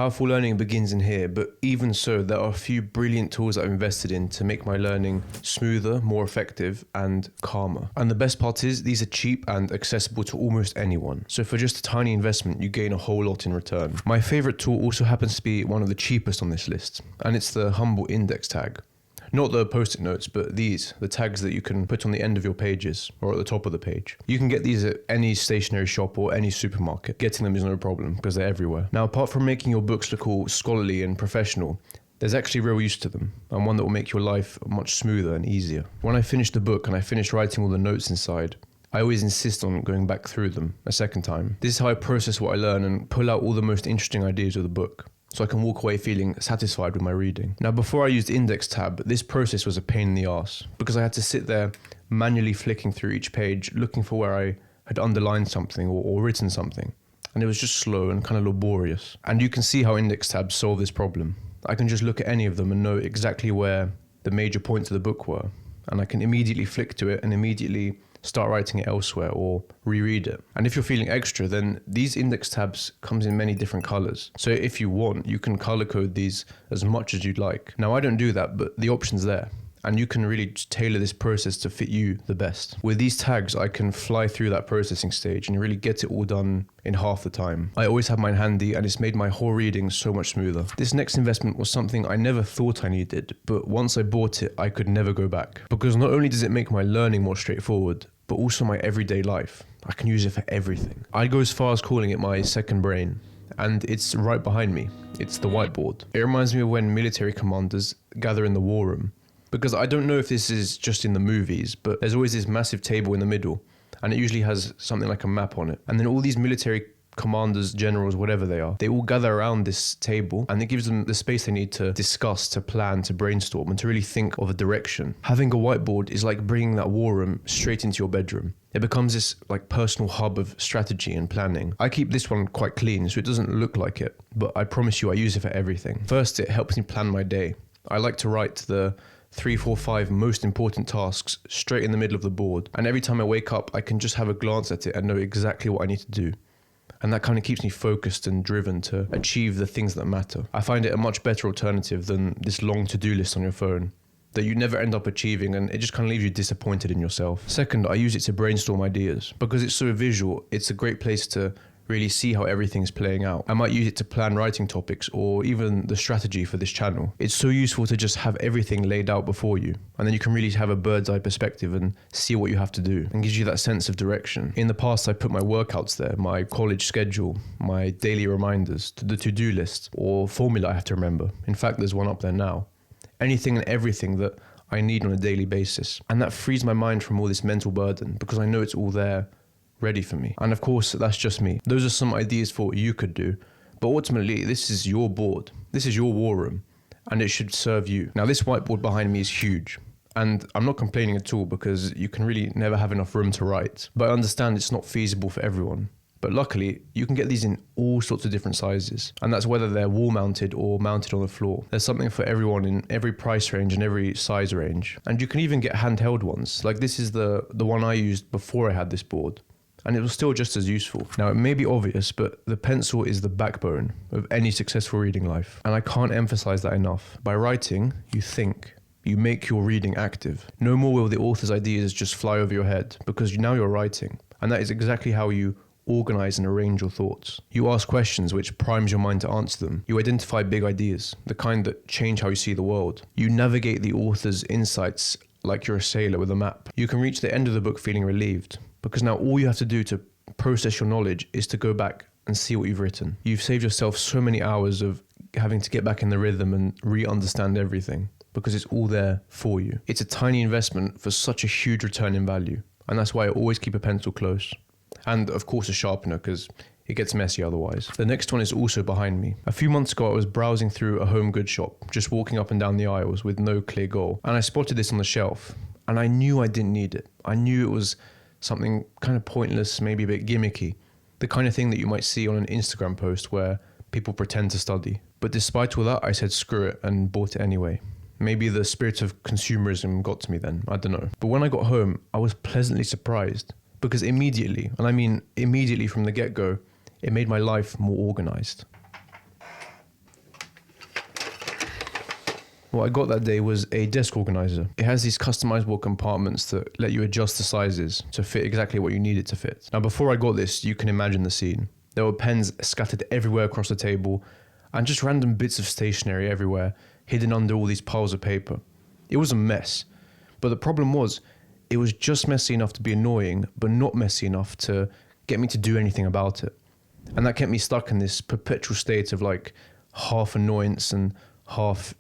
Powerful learning begins in here, but even so, there are a few brilliant tools I've invested in to make my learning smoother, more effective, and calmer. And the best part is, these are cheap and accessible to almost anyone. So for just a tiny investment, you gain a whole lot in return. My favorite tool also happens to be one of the cheapest on this list, and it's the humble index tag. Not the post-it notes, but these, the tags that you can put on the end of your pages or at the top of the page. You can get these at any stationery shop or any supermarket. Getting them is no problem because they're everywhere. Now, apart from making your books look all scholarly and professional, there's actually real use to them, and one that will make your life much smoother and easier. When I finish the book and I finish writing all the notes inside, I always insist on going back through them a second time. This is how I process what I learn and pull out all the most interesting ideas of the book, so I can walk away feeling satisfied with my reading. Now, before I used Index Tab, this process was a pain in the arse because I had to sit there manually flicking through each page, looking for where I had underlined something or written something. And it was just slow and kind of laborious. And you can see how Index Tabs solve this problem. I can just look at any of them and know exactly where the major points of the book were. And I can immediately flick to it and immediately start writing it elsewhere or reread it. And if you're feeling extra, then these index tabs comes in many different colors. So if you want, you can color code these as much as you'd like. Now, I don't do that, but the option's there. And you can really tailor this process to fit you the best. With these tags, I can fly through that processing stage and really get it all done in half the time. I always have mine handy, and it's made my whole reading so much smoother. This next investment was something I never thought I needed, but once I bought it, I could never go back. Because not only does it make my learning more straightforward, but also my everyday life. I can use it for everything. I'd go as far as calling it my second brain, and it's right behind me. It's the whiteboard. It reminds me of when military commanders gather in the war room. Because I don't know if this is just in the movies, but there's always this massive table in the middle, and it usually has something like a map on it. And then all these military commanders, generals, whatever they are, they all gather around this table, and it gives them the space they need to discuss, to plan, to brainstorm, and to really think of a direction. Having a whiteboard is like bringing that war room straight into your bedroom. It becomes this like personal hub of strategy and planning. I keep this one quite clean, so it doesn't look like it, but I promise you I use it for everything. First, it helps me plan my day. I like to write the 3, 4, 5 most important tasks straight in the middle of the board. And every time I wake up, I can just have a glance at it and know exactly what I need to do. And that kind of keeps me focused and driven to achieve the things that matter. I find it a much better alternative than this long to-do list on your phone that you never end up achieving, and it just kind of leaves you disappointed in yourself. Second, I use it to brainstorm ideas. Because it's so visual, it's a great place to really see how everything's playing out. I might use it to plan writing topics or even the strategy for this channel. It's so useful to just have everything laid out before you, and then you can really have a bird's eye perspective and see what you have to do, and gives you that sense of direction. In the past, I put my workouts there, my college schedule, my daily reminders, the to-do list, or formula I have to remember. In fact, there's one up there now. Anything and everything that I need on a daily basis. And that frees my mind from all this mental burden because I know it's all there ready for me. And of course, that's just me. Those are some ideas for what you could do, but ultimately, this is your board. This is your war room, and it should serve you. Now, this whiteboard behind me is huge, and I'm not complaining at all because you can really never have enough room to write, but I understand it's not feasible for everyone. But luckily, you can get these in all sorts of different sizes, and that's whether they're wall mounted or mounted on the floor. There's something for everyone in every price range and every size range. And you can even get handheld ones. Like this is the one I used before I had this board, and it was still just as useful. Now, it may be obvious, but the pencil is the backbone of any successful reading life. And I can't emphasize that enough. By writing, you think. You make your reading active. No more will the author's ideas just fly over your head, because now you're writing. And that is exactly how you organize and arrange your thoughts. You ask questions which primes your mind to answer them. You identify big ideas, the kind that change how you see the world. You navigate the author's insights like you're a sailor with a map. You can reach the end of the book feeling relieved, because now all you have to do to process your knowledge is to go back and see what you've written. You've saved yourself so many hours of having to get back in the rhythm and re-understand everything, because it's all there for you. It's a tiny investment for such a huge return in value, and that's why I always keep a pencil close. And of course a sharpener, because it gets messy otherwise. The next one is also behind me. A few months ago, I was browsing through a home goods shop, just walking up and down the aisles with no clear goal, and I spotted this on the shelf, and I knew I didn't need it. I knew it was something kind of pointless, maybe a bit gimmicky, the kind of thing that you might see on an Instagram post where people pretend to study. But despite all that, I said screw it and bought it anyway. Maybe the spirit of consumerism got to me then, I don't know. But when I got home, I was pleasantly surprised, because immediately, and I mean immediately from the get-go, it made my life more organized. What I got that day was a desk organizer. It has these customizable compartments that let you adjust the sizes to fit exactly what you need it to fit. Now, before I got this, you can imagine the scene. There were pens scattered everywhere across the table and just random bits of stationery everywhere, hidden under all these piles of paper. It was a mess. But the problem was, it was just messy enough to be annoying, but not messy enough to get me to do anything about it. And that kept me stuck in this perpetual state of like half annoyance and half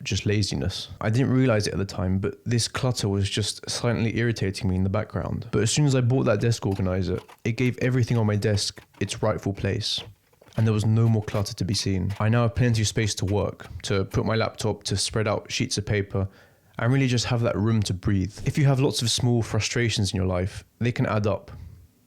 just laziness. I didn't realize it at the time, but this clutter was just silently irritating me in the background. But as soon as I bought that desk organizer, it gave everything on my desk its rightful place. And there was no more clutter to be seen. I now have plenty of space to work, to put my laptop, to spread out sheets of paper, and really just have that room to breathe. If you have lots of small frustrations in your life, they can add up.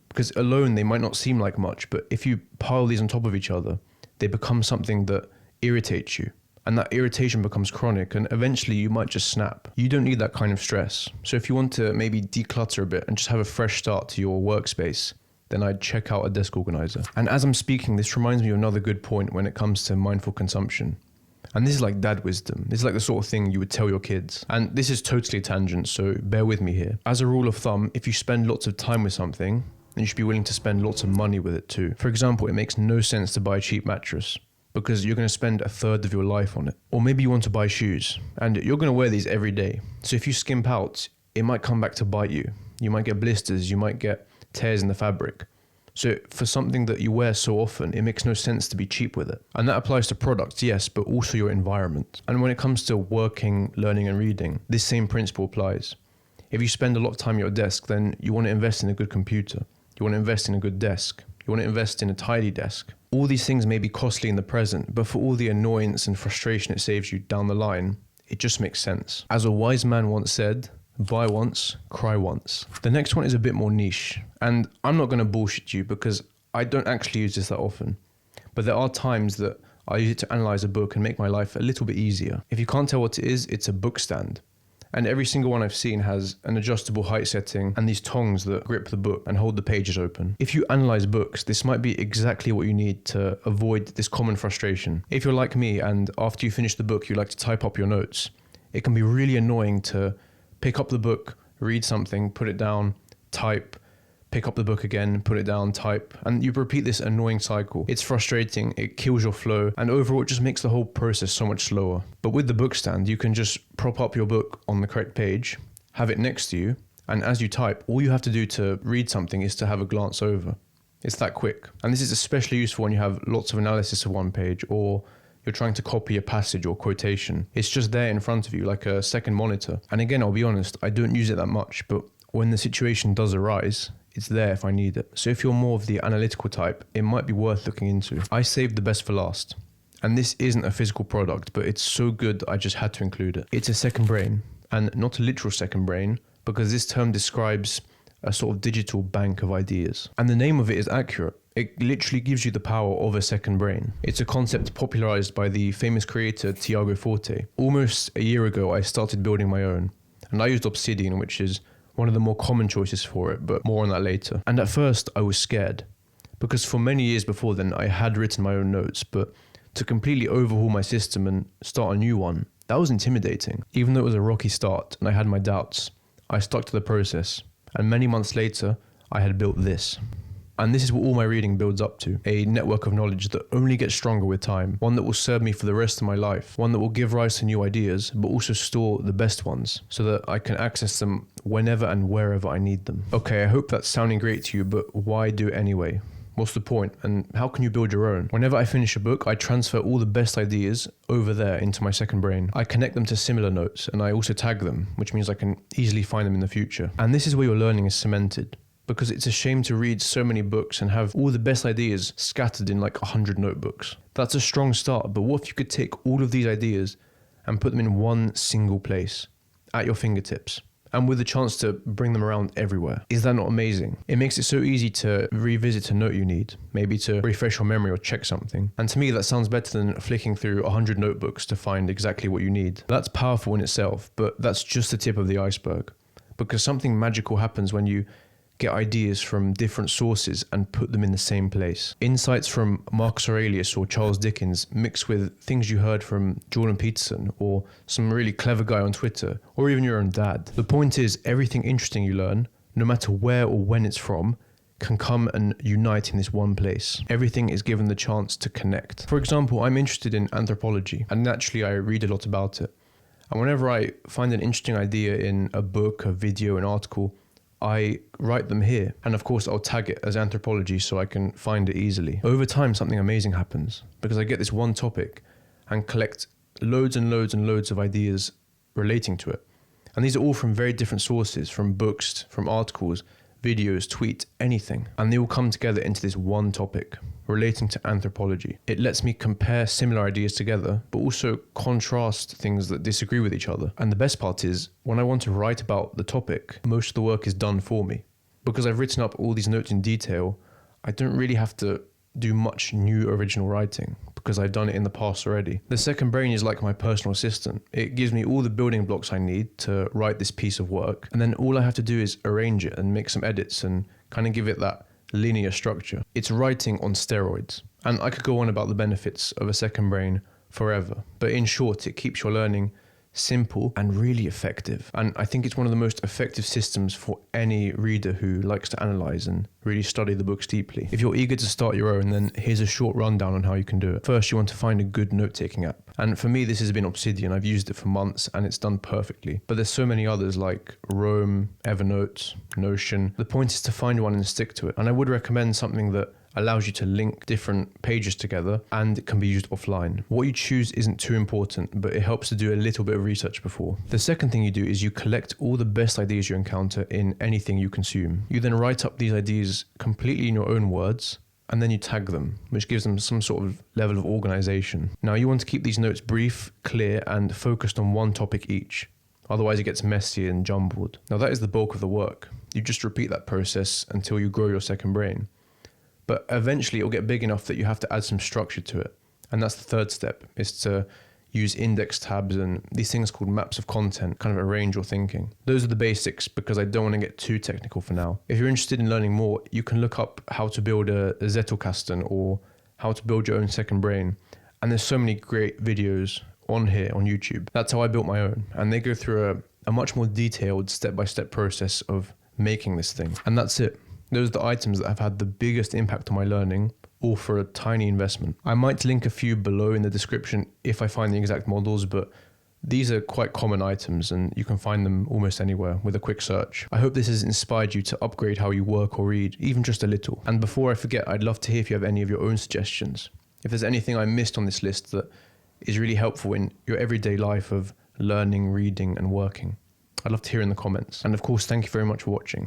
Because alone they might not seem like much, but if you pile these on top of each other, they become something that irritates you. And that irritation becomes chronic, and eventually you might just snap. You don't need that kind of stress. So if you want to maybe declutter a bit and just have a fresh start to your workspace, then I'd check out a desk organizer. And as I'm speaking, this reminds me of another good point when it comes to mindful consumption. And this is like dad wisdom. This is like the sort of thing you would tell your kids. And this is totally a tangent, so bear with me here. As a rule of thumb, if you spend lots of time with something, then you should be willing to spend lots of money with it too. For example, it makes no sense to buy a cheap mattress, because you're going to spend a third of your life on it. Or maybe you want to buy shoes, and you're going to wear these every day. So if you skimp out, it might come back to bite you. You might get blisters, you might get tears in the fabric. So for something that you wear so often, it makes no sense to be cheap with it. And that applies to products, yes, but also your environment. And when it comes to working, learning and reading, this same principle applies. If you spend a lot of time at your desk, then you want to invest in a good computer. You want to invest in a good desk. You want to invest in a tidy desk. All these things may be costly in the present, but for all the annoyance and frustration it saves you down the line, it just makes sense. As a wise man once said, buy once, cry once. The next one is a bit more niche, and I'm not going to bullshit you because I don't actually use this that often. But there are times that I use it to analyze a book and make my life a little bit easier. If you can't tell what it is, it's a Bookstand. And every single one I've seen has an adjustable height setting and these tongs that grip the book and hold the pages open. If you analyze books, this might be exactly what you need to avoid this common frustration. If you're like me and after you finish the book, you like to type up your notes, it can be really annoying to pick up the book, read something, put it down, type, pick up the book again, put it down, type, and you repeat this annoying cycle. It's frustrating, it kills your flow, and overall it just makes the whole process so much slower. But with the Bookstand, you can just prop up your book on the correct page, have it next to you, and as you type, all you have to do to read something is to have a glance over. It's that quick. And this is especially useful when you have lots of analysis of one page, or you're trying to copy a passage or quotation. It's just there in front of you, like a second monitor. And again, I'll be honest, I don't use it that much, but when the situation does arise, it's there if I need it. So if you're more of the analytical type, it might be worth looking into. I saved the best for last. And this isn't a physical product, but it's so good I just had to include it. It's a second brain, and not a literal second brain, because this term describes a sort of digital bank of ideas. And the name of it is accurate. It literally gives you the power of a second brain. It's a concept popularized by the famous creator Tiago Forte. Almost a year ago, I started building my own. And I used Obsidian, which is one of the more common choices for it, but more on that later. And at first, I was scared. Because for many years before then, I had written my own notes, but to completely overhaul my system and start a new one, that was intimidating. Even though it was a rocky start and I had my doubts, I stuck to the process. And many months later, I had built this. And this is what all my reading builds up to. A network of knowledge that only gets stronger with time. One that will serve me for the rest of my life. One that will give rise to new ideas, but also store the best ones so that I can access them whenever and wherever I need them. Okay, I hope that's sounding great to you, but why do it anyway? What's the point? And how can you build your own? Whenever I finish a book, I transfer all the best ideas over there into my second brain. I connect them to similar notes, and I also tag them, which means I can easily find them in the future. And this is where your learning is cemented. Because it's a shame to read so many books and have all the best ideas scattered in like 100 notebooks. That's a strong start, but what if you could take all of these ideas and put them in one single place, at your fingertips, and with the chance to bring them around everywhere? Is that not amazing? It makes it so easy to revisit a note you need, maybe to refresh your memory or check something. And to me, that sounds better than flicking through 100 notebooks to find exactly what you need. That's powerful in itself, but that's just the tip of the iceberg. Because something magical happens when you get ideas from different sources and put them in the same place. Insights from Marcus Aurelius or Charles Dickens mixed with things you heard from Jordan Peterson or some really clever guy on Twitter, or even your own dad. The point is, everything interesting you learn, no matter where or when it's from, can come and unite in this one place. Everything is given the chance to connect. For example, I'm interested in anthropology, and naturally I read a lot about it. And whenever I find an interesting idea in a book, a video, an article, I write them here. And of course, I'll tag it as anthropology so I can find it easily. Over time, something amazing happens because I get this one topic and collect loads and loads and loads of ideas relating to it. And these are all from very different sources, from books, from articles, videos, tweets, anything. And they all come together into this one topic relating to anthropology. It lets me compare similar ideas together, but also contrast things that disagree with each other. And the best part is, when I want to write about the topic, most of the work is done for me. Because I've written up all these notes in detail, I don't really have to do much new original writing because I've done it in the past already. The second brain is like my personal assistant. It gives me all the building blocks I need to write this piece of work, and then all I have to do is arrange it and make some edits and kind of give it that linear structure. It's writing on steroids. And I could go on about the benefits of a second brain forever, but in short, it keeps your learning simple and really effective. And I think it's one of the most effective systems for any reader who likes to analyze and really study the books deeply. If you're eager to start your own, then here's a short rundown on how you can do it. First, you want to find a good note-taking app. And for me, this has been Obsidian. I've used it for months and it's done perfectly. But there's so many others like Roam, Evernote, Notion. The point is to find one and stick to it. And I would recommend something that allows you to link different pages together and it can be used offline. What you choose isn't too important, but it helps to do a little bit of research before. The second thing you do is you collect all the best ideas you encounter in anything you consume. You then write up these ideas completely in your own words, and then you tag them, which gives them some sort of level of organization. Now you want to keep these notes brief, clear, and focused on one topic each. Otherwise it gets messy and jumbled. Now that is the bulk of the work. You just repeat that process until you grow your second brain. But eventually it'll get big enough that you have to add some structure to it. And that's the third step, is to use index tabs and these things called maps of content, kind of arrange your thinking. Those are the basics because I don't want to get too technical for now. If you're interested in learning more, you can look up how to build a Zettelkasten or how to build your own second brain. And there's so many great videos on here on YouTube. That's how I built my own. And they go through a much more detailed step-by-step process of making this thing. And that's it. Those are the items that have had the biggest impact on my learning, all for a tiny investment. I might link a few below in the description if I find the exact models, but these are quite common items and you can find them almost anywhere with a quick search. I hope this has inspired you to upgrade how you work or read, even just a little. And before I forget, I'd love to hear if you have any of your own suggestions. If there's anything I missed on this list that is really helpful in your everyday life of learning, reading, and working, I'd love to hear in the comments. And of course, thank you very much for watching.